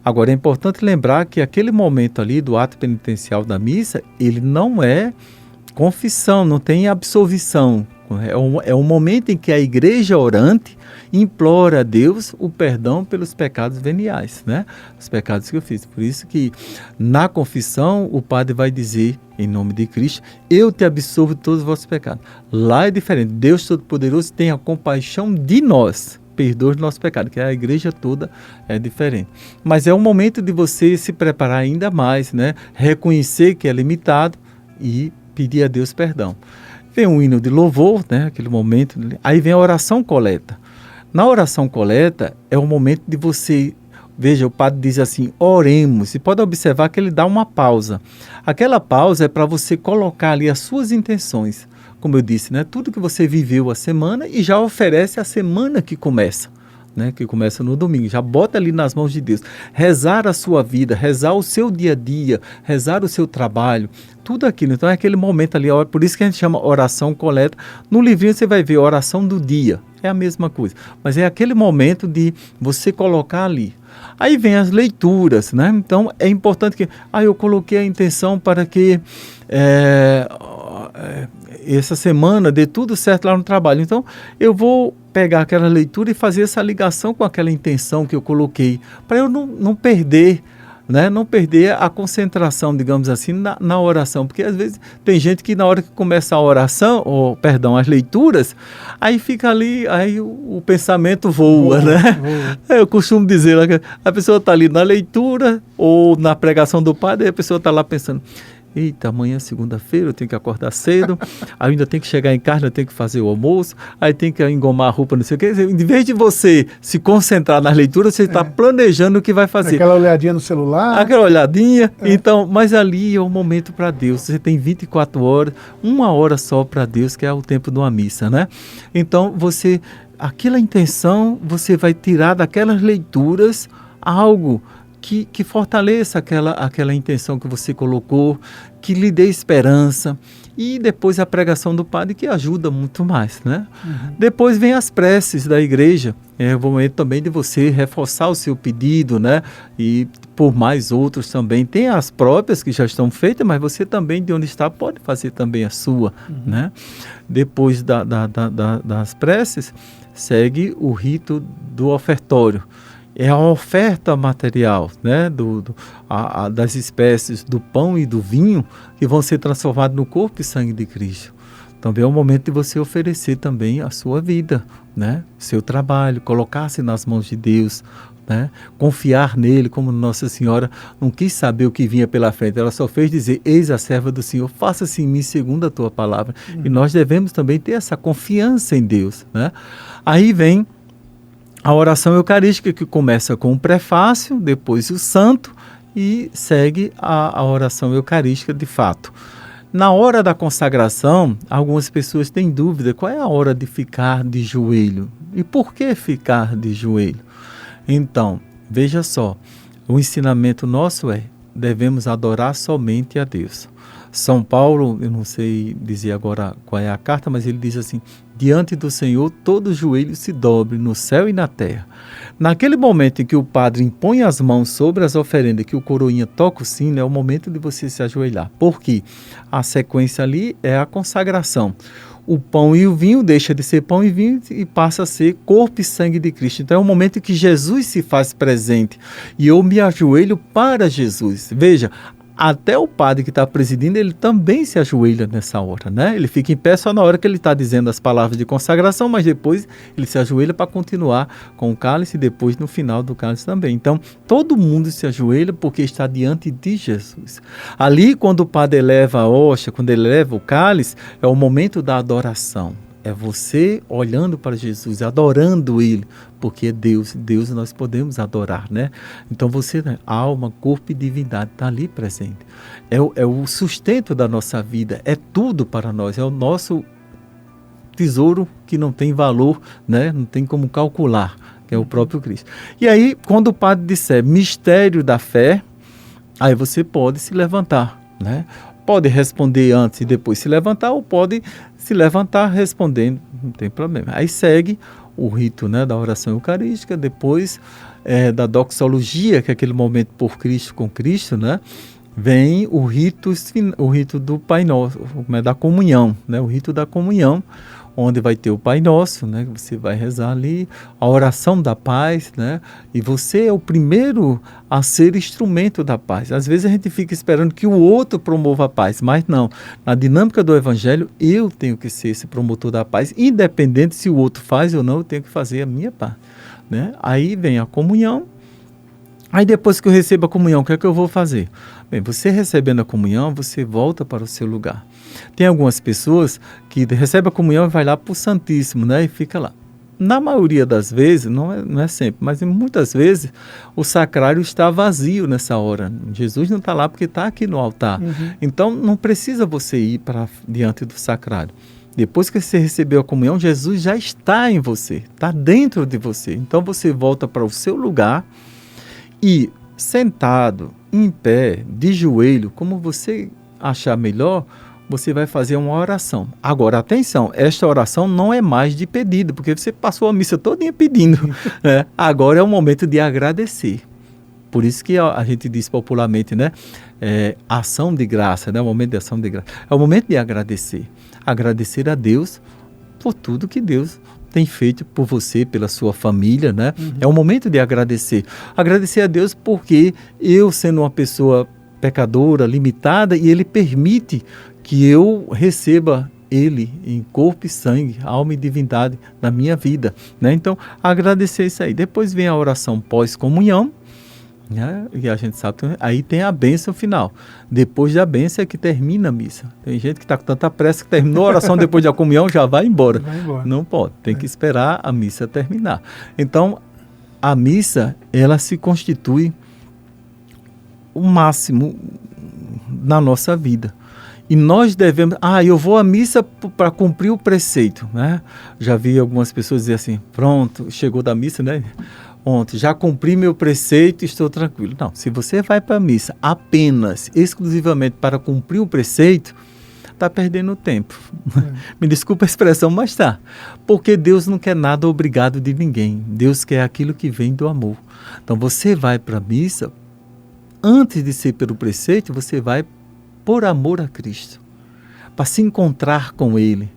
Agora, é importante lembrar que aquele momento ali do ato penitencial da missa, ele não é confissão, não tem absolvição. É um momento em que a igreja orante implora a Deus o perdão pelos pecados veniais, né? Os pecados que eu fiz. Por isso que na confissão o padre vai dizer, em nome de Cristo, eu te absolvo de todos os vossos pecados. Lá é diferente. Deus Todo-Poderoso tem a compaixão de nós, perdoa os nossos pecados, que a igreja toda é diferente. Mas é um momento de você se preparar ainda mais, né? Reconhecer que é limitado e pedir a Deus perdão. Vem um hino de louvor, né? Aquele momento, aí vem a oração coleta. Na oração coleta é o momento de você... Veja, o padre diz assim, oremos, e pode observar que ele dá uma pausa. Aquela pausa é para você colocar ali as suas intenções, como eu disse, né? Tudo que você viveu a semana e já oferece a semana que começa, né? Que começa no domingo, já bota ali nas mãos de Deus. Rezar a sua vida, rezar o seu dia a dia, rezar o seu trabalho, tudo aquilo. Então é aquele momento ali, por isso que a gente chama oração coleta. No livrinho você vai ver oração do dia, é a mesma coisa, mas é aquele momento de você colocar ali. Aí vem as leituras, né? Então é importante que eu coloquei a intenção para que essa semana dê tudo certo lá no trabalho. Então eu vou pegar aquela leitura e fazer essa ligação com aquela intenção que eu coloquei, para eu não perder, né? Não perder a concentração, digamos assim, na oração, porque às vezes tem gente que na hora que começa a oração, as leituras, aí fica ali, aí o pensamento voa, né? Eu costumo dizer, a pessoa está ali na leitura ou na pregação do padre, aí a pessoa está lá pensando, eita, amanhã é segunda-feira, eu tenho que acordar cedo, aí ainda tenho que chegar em casa, eu tenho que fazer o almoço, aí tem que engomar a roupa, não sei o quê. Em vez de você se concentrar nas leituras, você está planejando o que vai fazer. Aquela olhadinha no celular. Aquela olhadinha. Então, mas ali é o momento para Deus. Você tem 24 horas, 1 hora só para Deus, que é o tempo de uma missa, né? Então, aquela intenção, você vai tirar daquelas leituras algo que fortaleça aquela intenção que você colocou, que lhe dê esperança, e depois a pregação do padre, que ajuda muito mais, né? Depois vem as preces da igreja, é o momento também de você reforçar o seu pedido, né? E por mais outros também, tem as próprias que já estão feitas, mas você também, de onde está, pode fazer também a sua, né? Depois das preces, segue o rito do ofertório. É a oferta material, né, das espécies do pão e do vinho que vão ser transformados no corpo e sangue de Cristo. Também é o momento de você oferecer também a sua vida, né, seu trabalho, colocar-se nas mãos de Deus, né, confiar nele, como Nossa Senhora não quis saber o que vinha pela frente, ela só fez dizer, eis a serva do Senhor, faça-se em mim segundo a tua palavra. E nós devemos também ter essa confiança em Deus, né? Aí vem a oração eucarística, que começa com o prefácio, depois o santo e segue a oração eucarística de fato. Na hora da consagração, algumas pessoas têm dúvida, qual é a hora de ficar de joelho? E por que ficar de joelho? Então, veja só, o ensinamento nosso devemos adorar somente a Deus. São Paulo, eu não sei dizer agora qual é a carta, mas ele diz assim, diante do Senhor todo joelho se dobre no céu e na terra. Naquele momento em que o padre impõe as mãos sobre as oferendas, que o coroinha toca o sino, é o momento de você se ajoelhar. Porque a sequência ali é a consagração. O pão e o vinho deixa de ser pão e vinho e passa a ser corpo e sangue de Cristo. Então é o momento em que Jesus se faz presente e eu me ajoelho para Jesus. Veja, até o padre que está presidindo, ele também se ajoelha nessa hora, né? Ele fica em pé só na hora que ele está dizendo as palavras de consagração, mas depois ele se ajoelha para continuar com o cálice e depois no final do cálice também. Então, todo mundo se ajoelha porque está diante de Jesus. Ali, quando o padre eleva a hóstia, quando ele eleva o cálice, é o momento da adoração. É você olhando para Jesus, adorando Ele, porque é Deus nós podemos adorar, né? Então você, né, alma, corpo e divindade, está ali presente. É o sustento da nossa vida, é tudo para nós, é o nosso tesouro que não tem valor, né? Não tem como calcular, que é o próprio Cristo. E aí, quando o padre disser mistério da fé, aí você pode se levantar, né? Pode responder antes e depois se levantar, ou pode se levantar respondendo, não tem problema. Aí segue o rito, né, da oração eucarística, depois da doxologia, que é aquele momento por Cristo, com Cristo, né? vem o rito do Pai Nosso, da comunhão, né? O rito da comunhão, onde vai ter o Pai Nosso, né? Você vai rezar ali, a oração da paz, né? E você é o primeiro a ser instrumento da paz. Às vezes a gente fica esperando que o outro promova a paz, mas não. Na dinâmica do Evangelho, eu tenho que ser esse promotor da paz, independente se o outro faz ou não, eu tenho que fazer a minha parte, né? Aí vem a comunhão. Aí depois que eu recebo a comunhão, o que é que eu vou fazer? Bem, você recebendo a comunhão, você volta para o seu lugar. Tem algumas pessoas que recebem a comunhão e vai lá para o Santíssimo, né? E fica lá. Na maioria das vezes, não é sempre, mas muitas vezes, o sacrário está vazio nessa hora. Jesus não está lá porque está aqui no altar. Uhum. Então, não precisa você ir para diante do sacrário. Depois que você recebeu a comunhão, Jesus já está em você, está dentro de você. Então, você volta para o seu lugar e sentado, em pé, de joelho, como você achar melhor, você vai fazer uma oração. Agora, atenção, esta oração não é mais de pedido, porque você passou a missa todinha pedindo. Né? Agora é o momento de agradecer. Por isso que a gente diz popularmente, né? Ação de graça, né? O momento de ação de graça. É o momento de agradecer. Agradecer a Deus por tudo que Deus tem feito por você, pela sua família, né? Uhum. É o momento de agradecer. Agradecer a Deus porque eu, sendo uma pessoa pecadora, limitada, e Ele permite que eu receba Ele em corpo e sangue, alma e divindade na minha vida, né? Então, agradecer isso aí. Depois vem a oração pós-comunhão, né? E a gente sabe, aí tem a bênção final. Depois da bênção é que termina a missa. Tem gente que está com tanta pressa que terminou a oração depois da comunhão, já vai embora. Não pode, tem que esperar a missa terminar. Então, a missa, ela se constitui o máximo na nossa vida. E nós devemos... eu vou à missa para cumprir o preceito, né? Já vi algumas pessoas dizer assim, pronto, chegou da missa, né? Ontem, já cumpri meu preceito e estou tranquilo. Não, se você vai para a missa apenas, exclusivamente para cumprir o preceito, está perdendo tempo. Me desculpa a expressão, mas está. Porque Deus não quer nada obrigado de ninguém. Deus quer aquilo que vem do amor. Então, você vai para a missa, antes de ser pelo preceito, você vai por amor a Cristo, para se encontrar com Ele,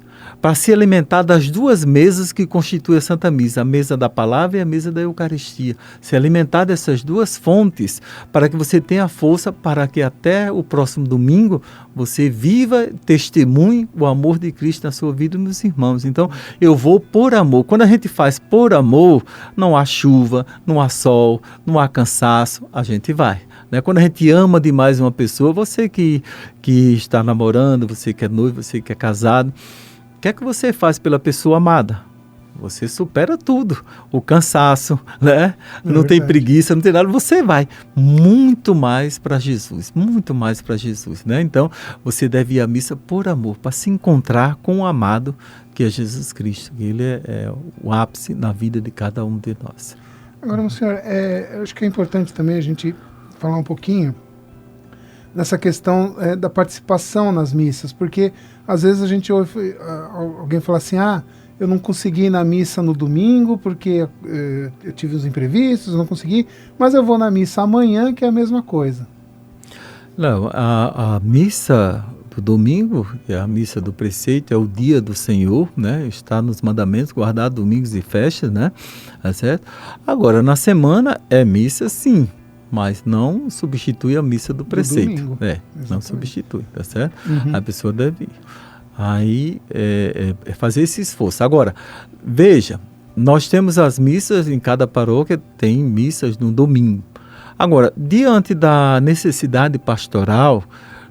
para se alimentar das duas mesas que constituem a Santa Missa, a mesa da palavra e a mesa da Eucaristia. Se alimentar dessas duas fontes, para que você tenha força para que até o próximo domingo você viva, testemunhe o amor de Cristo na sua vida, meus irmãos. Então, eu vou por amor. Quando a gente faz por amor, não há chuva, não há sol, não há cansaço, a gente vai. Quando a gente ama demais uma pessoa, você que está namorando, você que é noivo, você que é casado, o que é que você faz pela pessoa amada? Você supera tudo, o cansaço, né? Não tem preguiça, não tem nada, você vai muito mais para Jesus, né? Então, você deve ir à missa por amor, para se encontrar com o amado que é Jesus Cristo. Ele é o ápice na vida de cada um de nós. Agora, senhor, eu acho que é importante também a gente falar um pouquinho nessa questão da participação nas missas, porque às vezes a gente ouve alguém falar assim, eu não consegui ir na missa no domingo porque eu tive os imprevistos, não consegui, mas eu vou na missa amanhã, que é a mesma coisa. Não, a missa do domingo, é a missa do preceito, é o dia do Senhor, né? Está nos mandamentos, guardar domingos e festas, né? É certo? Agora, na semana é missa sim, mas não substitui a missa do preceito. Não substitui, tá certo? Uhum. A pessoa deve ir. Aí é fazer esse esforço. Agora, veja, nós temos as missas, em cada paróquia tem missas no domingo. Agora, diante da necessidade pastoral,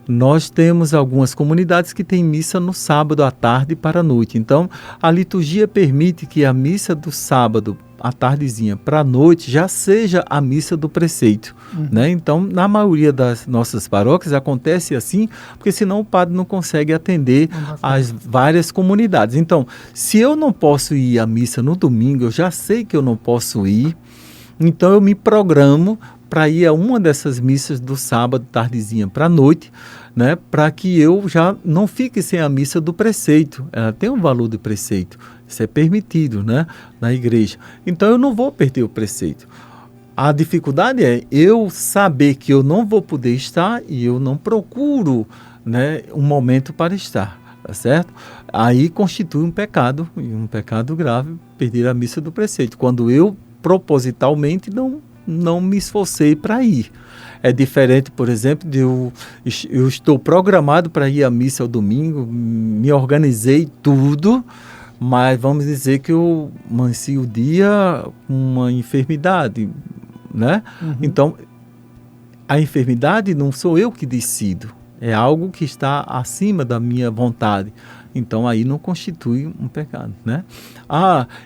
nós temos algumas comunidades que têm missa no sábado à tarde para a noite. Então, a liturgia permite que a missa do sábado à tardezinha para a noite já seja a missa do preceito. Uhum. Né? Então, na maioria das nossas paróquias acontece assim, porque senão o padre não consegue atender as várias comunidades. Então, se eu não posso ir à missa no domingo, eu já sei que eu não posso ir, então eu me programo para ir a uma dessas missas do sábado, tardezinha para a noite, né, para que eu já não fique sem a missa do preceito. Ela tem um valor de preceito, isso é permitido, né, na igreja. Então eu não vou perder o preceito. A dificuldade é eu saber que eu não vou poder estar e eu não procuro, né, um momento para estar, tá certo? Aí constitui um pecado, e um pecado grave, perder a missa do preceito, quando eu propositalmente não me esforcei para ir. É diferente, por exemplo, de eu estou programado para ir à missa ao domingo, me organizei tudo, mas vamos dizer que eu manci o dia com uma enfermidade, né? Uhum. Então, a enfermidade não sou eu que decido, é algo que está acima da minha vontade. Então, aí não constitui um pecado, né?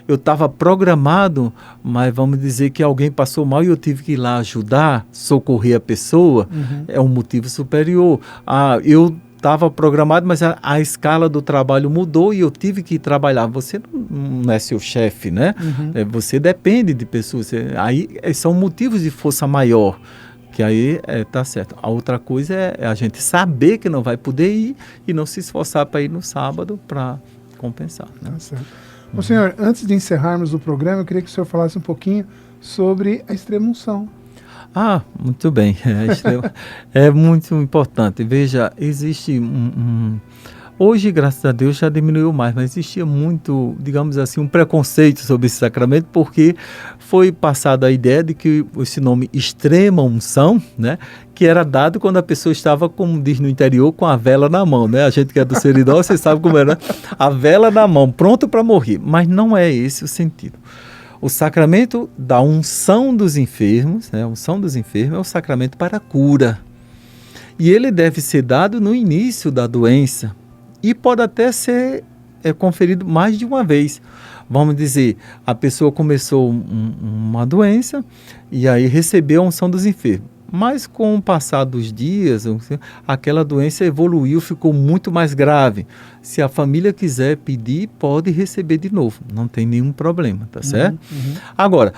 Eu estava programado, mas vamos dizer que alguém passou mal e eu tive que ir lá ajudar, socorrer a pessoa, é um motivo superior. Eu estava programado, mas a escala do trabalho mudou e eu tive que trabalhar. Você não é seu chefe, né? Você depende de pessoas. Aí são motivos de força maior, que aí tá certo. A outra coisa é a gente saber que não vai poder ir e não se esforçar para ir no sábado para compensar, né? Tá certo. Bom, senhor, antes de encerrarmos o programa, eu queria que o senhor falasse um pouquinho sobre a extrema-unção. Muito bem. É muito importante. Veja, existe hoje, graças a Deus, já diminuiu mais, mas existia muito, digamos assim, um preconceito sobre esse sacramento, porque foi passada a ideia de que esse nome extrema-unção, né, que era dado quando a pessoa estava, como diz no interior, com a vela na mão, né? A gente que é do Seridó, você sabe como era, a vela na mão, pronto para morrer. Mas não é esse o sentido. O sacramento da unção dos enfermos, né? A unção dos enfermos é o sacramento para a cura. E ele deve ser dado no início da doença. E pode até ser conferido mais de uma vez. Vamos dizer, a pessoa começou uma doença e aí recebeu a unção dos enfermos. Mas com o passar dos dias, aquela doença evoluiu, ficou muito mais grave. Se a família quiser pedir, pode receber de novo. Não tem nenhum problema, tá certo? Agora,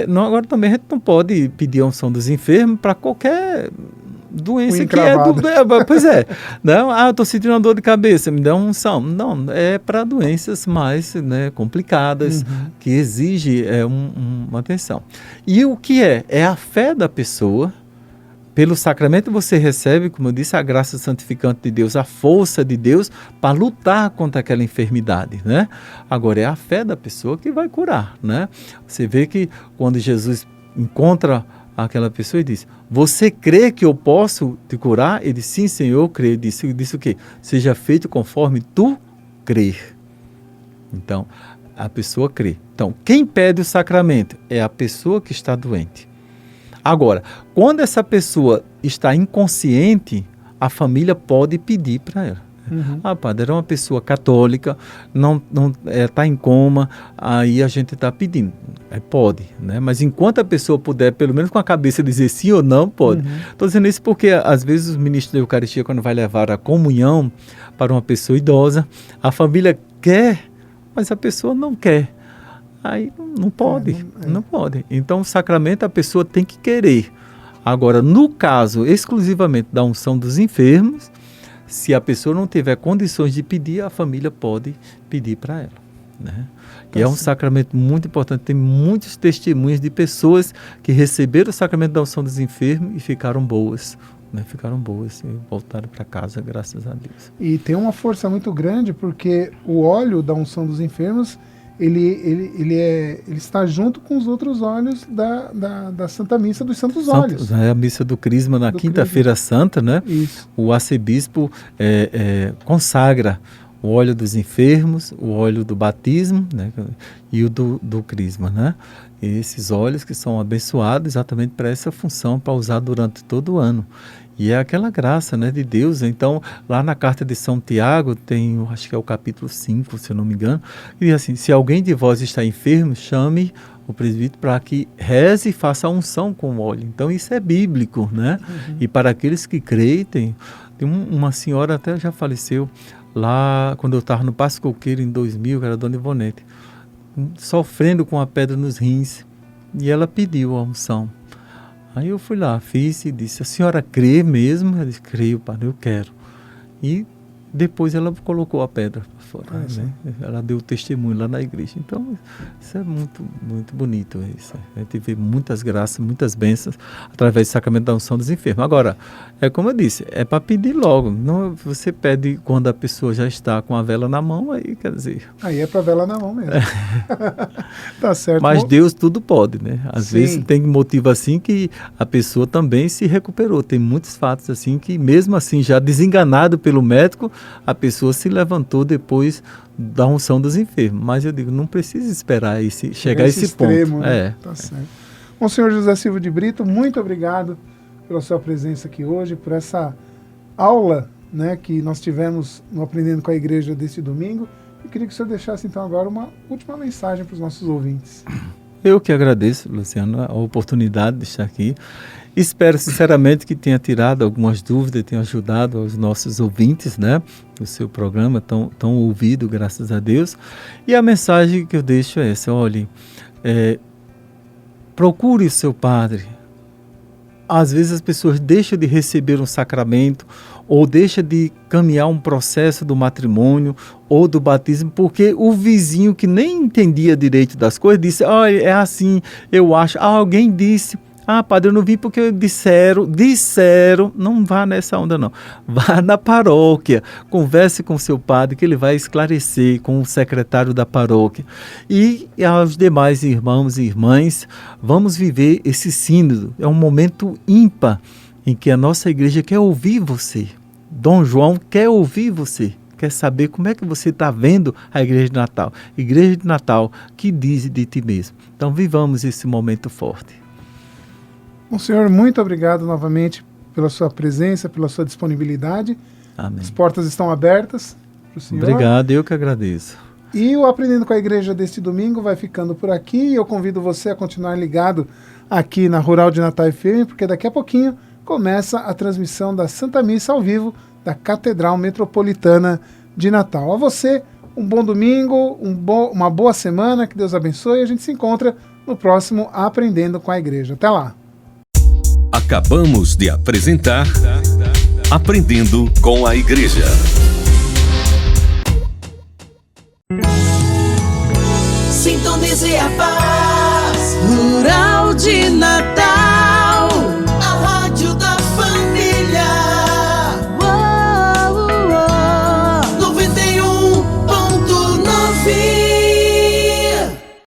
agora também a gente não pode pedir a unção dos enfermos para qualquer doença que é pois é. Não, eu estou sentindo uma dor de cabeça, me dá uma unção. Não, é para doenças mais, né, complicadas, que exige uma atenção. E o que é? É a fé da pessoa. Pelo sacramento você recebe, como eu disse, a graça santificante de Deus, a força de Deus para lutar contra aquela enfermidade, né? Agora é a fé da pessoa que vai curar, né? Você vê que quando Jesus encontra aquela pessoa e diz: você crê que eu posso te curar? Ele disse: sim, Senhor, eu creio. Disse o quê? Seja feito conforme tu crer. Então, a pessoa crê. Então, quem pede o sacramento é a pessoa que está doente. Agora, quando essa pessoa está inconsciente, a família pode pedir para ela. Padre, era uma pessoa católica, não está em coma, aí a gente está pedindo. Pode, né? Mas enquanto a pessoa puder, pelo menos com a cabeça, dizer sim ou não, pode. Estou dizendo isso porque, às vezes, os ministros da Eucaristia, quando vai levar a comunhão para uma pessoa idosa, a família quer, mas a pessoa não quer. Aí não pode, não pode. Então, o sacramento a pessoa tem que querer. Agora, no caso exclusivamente da unção dos enfermos, se a pessoa não tiver condições de pedir, a família pode pedir para ela, né? E é um sacramento muito importante. Tem muitos testemunhos de pessoas que receberam o sacramento da unção dos enfermos e ficaram boas. Ficaram boas e voltaram para casa, graças a Deus. E tem uma força muito grande, porque o óleo da unção dos enfermos, ele está junto com os outros óleos da Santa Missa dos Santos Óleos. É a missa do Crisma na Quinta-feira Santa, né? Isso. O arcebispo consagra o óleo dos enfermos, o óleo do batismo, né? E o do Crisma, né? E esses óleos que são abençoados exatamente para essa função, para usar durante todo o ano. E é aquela graça, né, de Deus. Então, lá na carta de São Tiago, tem, acho que é o capítulo 5, se eu não me engano, e diz assim: se alguém de vós está enfermo, chame o presbítero para que reze e faça a unção com óleo. Então, isso é bíblico, né? E para aqueles que creem, tem uma senhora, até já faleceu, lá quando eu estava no Passo Coqueiro em 2000, que era a Dona Ivonete, sofrendo com a pedra nos rins, e ela pediu a unção. Aí eu fui lá, fiz e disse: a senhora crê mesmo? Ela disse: creio, padre, eu quero. E depois ela colocou a pedra fora. Né? Ela deu testemunho lá na igreja. Então, isso é muito, muito bonito. Isso. A gente vê muitas graças, muitas bênçãos através do sacramento da unção dos enfermos. Agora, é como eu disse, é para pedir logo. Não, você pede quando a pessoa já está com a vela na mão, aí quer dizer... Aí é para vela na mão mesmo. Tá certo. Mas Deus tudo pode, né? Às vezes tem motivo assim que a pessoa também se recuperou. Tem muitos fatos assim que mesmo assim já desenganado pelo médico, a pessoa se levantou depois da unção dos enfermos. Mas eu digo, não precisa esperar chegar a esse extremo, ponto. Né? Tá certo. Bom, senhor José Silva de Brito, muito obrigado pela sua presença aqui hoje, por essa aula, né, que nós tivemos no Aprendendo com a Igreja deste domingo. Eu queria que o senhor deixasse então agora uma última mensagem para os nossos ouvintes. Eu que agradeço, Luciano, a oportunidade de estar aqui. Espero sinceramente que tenha tirado algumas dúvidas, tenha ajudado aos nossos ouvintes, né? O seu programa tão ouvido, graças a Deus. E a mensagem que eu deixo é essa: olhe, procure o seu padre. Às vezes as pessoas deixam de receber um sacramento ou deixam de caminhar um processo do matrimônio ou do batismo porque o vizinho que nem entendia direito das coisas disse, é assim, eu acho. Alguém disse, padre, eu não vim porque disseram, não vá nessa onda não. Vá na paróquia, converse com seu padre que ele vai esclarecer com o secretário da paróquia. E aos demais irmãos e irmãs, vamos viver esse sínodo. É um momento ímpar em que a nossa igreja quer ouvir você. Dom João quer ouvir você. Quer saber como é que você está vendo a Igreja de Natal. Igreja de Natal que diz de ti mesmo. Então vivamos esse momento forte. Bom, senhor, muito obrigado novamente pela sua presença, pela sua disponibilidade. Amém. As portas estão abertas para o senhor. Obrigado, eu que agradeço. E o Aprendendo com a Igreja deste domingo vai ficando por aqui. Eu convido você a continuar ligado aqui na Rural de Natal FM, porque daqui a pouquinho começa a transmissão da Santa Missa ao vivo da Catedral Metropolitana de Natal. A você, um bom domingo, uma boa semana, que Deus abençoe, e a gente se encontra no próximo Aprendendo com a Igreja. Até lá! Acabamos de apresentar Aprendendo com a Igreja. Sintonize a paz, Rural de Natal.